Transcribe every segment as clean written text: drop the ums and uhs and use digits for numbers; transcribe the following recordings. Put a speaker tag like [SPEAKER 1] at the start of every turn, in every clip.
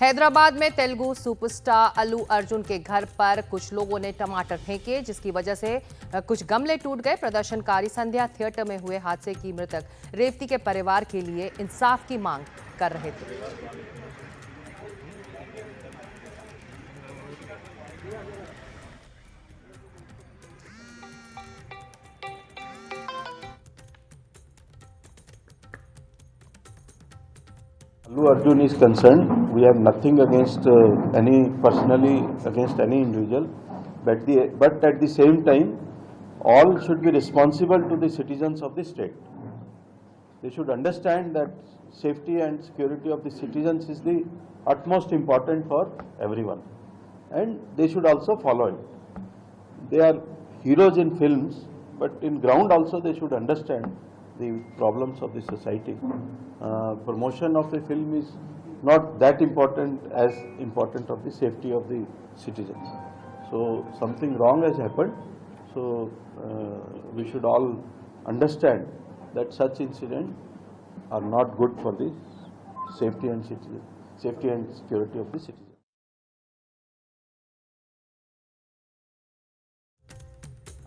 [SPEAKER 1] हैदराबाद में तेलुगु सुपरस्टार अल्लू अर्जुन के घर पर कुछ लोगों ने टमाटर फेंके, जिसकी वजह से कुछ गमले टूट गए। प्रदर्शनकारी संध्या थिएटर में हुए हादसे की मृतक रेवती के परिवार के लिए इंसाफ की मांग कर रहे थे।
[SPEAKER 2] Allu Arjun is concerned, we have nothing against personally against any individual, but at the same time, all should be responsible to the citizens of the state. They should understand that safety and security of the citizens is the utmost important for everyone, and they should also follow it. They are heroes in films, but in ground also they should understand the problems of the society. Promotion of a film is not that important as important of the safety of the citizens. So something wrong has happened. So we should all understand that such incidents are not good for the safety and security of the citizens.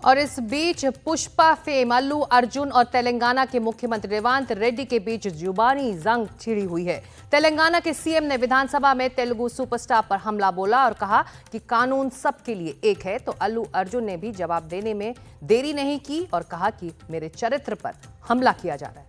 [SPEAKER 1] और इस बीच Pushpa fame Allu Arjun और तेलंगाना के मुख्यमंत्री रेवंत रेड्डी के बीच जुबानी जंग छिड़ी हुई है। तेलंगाना के सीएम ने विधानसभा में तेलुगु सुपरस्टार पर हमला बोला और कहा कि कानून सबके लिए एक है, तो अल्लू अर्जुन ने भी जवाब देने में देरी नहीं की और कहा कि मेरे चरित्र पर हमला किया जा रहा है।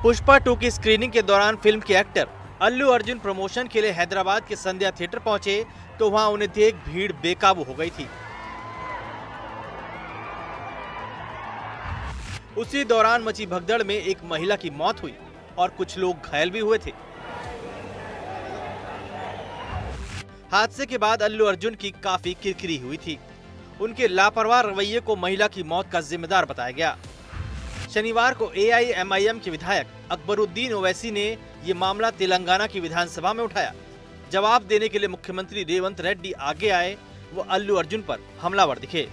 [SPEAKER 3] पुष्पा 2 की स्क्रीनिंग के दौरान फिल्म के एक्टर अल्लू अर्जुन प्रमोशन के लिए हैदराबाद के संध्या थिएटर पहुंचे तो वहां उन्हें देख भीड़ बेकाबू हो गई थी। उसी दौरान मची भगदड़ में एक महिला की मौत हुई और कुछ लोग घायल भी हुए थे। हादसे के बाद अल्लू अर्जुन की काफी किरकिरी हुई थी। उनके लापरवाह रवैये को महिला की मौत का जिम्मेदार बताया गया। शनिवार को AIMIM के विधायक अकबरुद्दीन ओवैसी ने ये मामला तेलंगाना की विधानसभा में उठाया। जवाब देने के लिए मुख्यमंत्री रेवंत रेड्डी आगे आए, वो अल्लू अर्जुन पर हमलावर दिखे।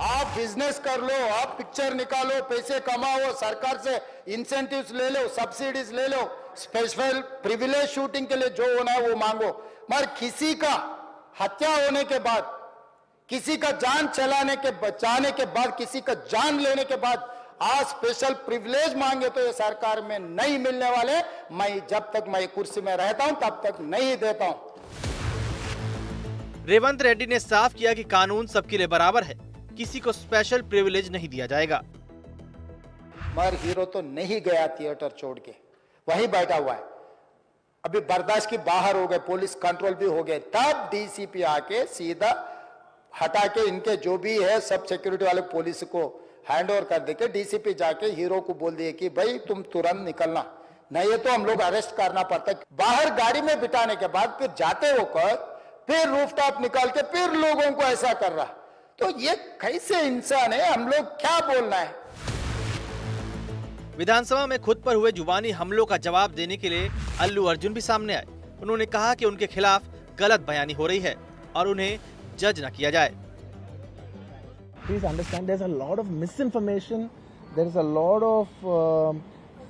[SPEAKER 4] आप बिजनेस कर लो, आप पिक्चर निकालो, पैसे कमाओ, सरकार से इंसेंटिव्स ले लो, सब्सिडीज ले लो, स्पेशल प्रिविलेज शूटिंग के लिए जो होना है वो मांगो, मगर किसी का हत्या होने के बाद, किसी का जान बचाने के बाद, किसी का जान लेने के बाद आज स्पेशल प्रिविलेज मांगे तो ये सरकार में नहीं मिलने वाले। मैं जब तक मैं कुर्सी में रहता हूं तब तक नहीं देता हूं।
[SPEAKER 3] रेवंत रेड्डी ने साफ किया कि कानून सबके लिए बराबर है, किसी को स्पेशल प्रिविलेज नहीं दिया जाएगा।
[SPEAKER 4] मगर हीरो तो नहीं गया थिएटर छोड़ के, वहीं बैठा हुआ है। अभी बर्दाश्त की बाहर हो गए, पुलिस कंट्रोल भी हो गए, तब DCP आके सीधा हटा के इनके जो भी है सब सिक्योरिटी वाले पुलिस को हैंड ओवर कर देके DCP जाके हीरो को बोल दिए कि भाई तुम तुरंत निकलना, नहीं तो हम लोग अरेस्ट करना पड़ता है। बाहर गाड़ी में बिठाने के बाद फिर जाते होकर फिर रूफटॉप निकाल के फिर लोगों को ऐसा कर रहा, तो ये कैसे इंसान है? हम लोग क्या बोलना है?
[SPEAKER 3] विधानसभा में खुद पर हुए जुबानी हमलों का जवाब देने के लिए अल्लू अर्जुन भी सामने आए। उन्होंने कहा कि उनके खिलाफ गलत बयानी हो रही है और उन्हें जज न किया जाए।
[SPEAKER 5] Please understand, there's a lot of misinformation, there's a lot of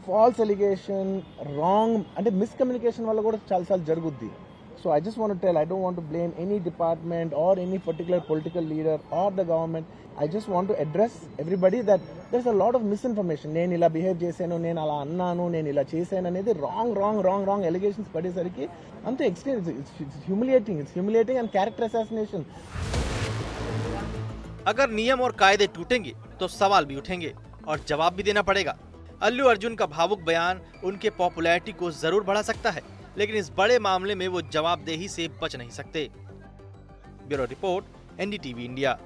[SPEAKER 5] false allegation, wrong and miscommunication wala kuda chala saal jaruguddi. So I just want to tell, I don't want to blame any department or any particular political leader or the government. I just want to address everybody that there's a lot of misinformation. నేను ఇలా behave చేశాను, నేను అలా అన్నాను, నేను ఇలా చేశాను అనేది wrong allegations పడేసరికి అంతే extreme, it's humiliating and character assassination.
[SPEAKER 3] अगर नियम और कायदे टूटेंगे तो सवाल भी उठेंगे और जवाब भी देना पड़ेगा। अल्लू अर्जुन का भावुक बयान उनके पॉपुलैरिटी को जरूर बढ़ा सकता है, लेकिन इस बड़े मामले में वो जवाबदेही से बच नहीं सकते। Bureau report, NDTV India.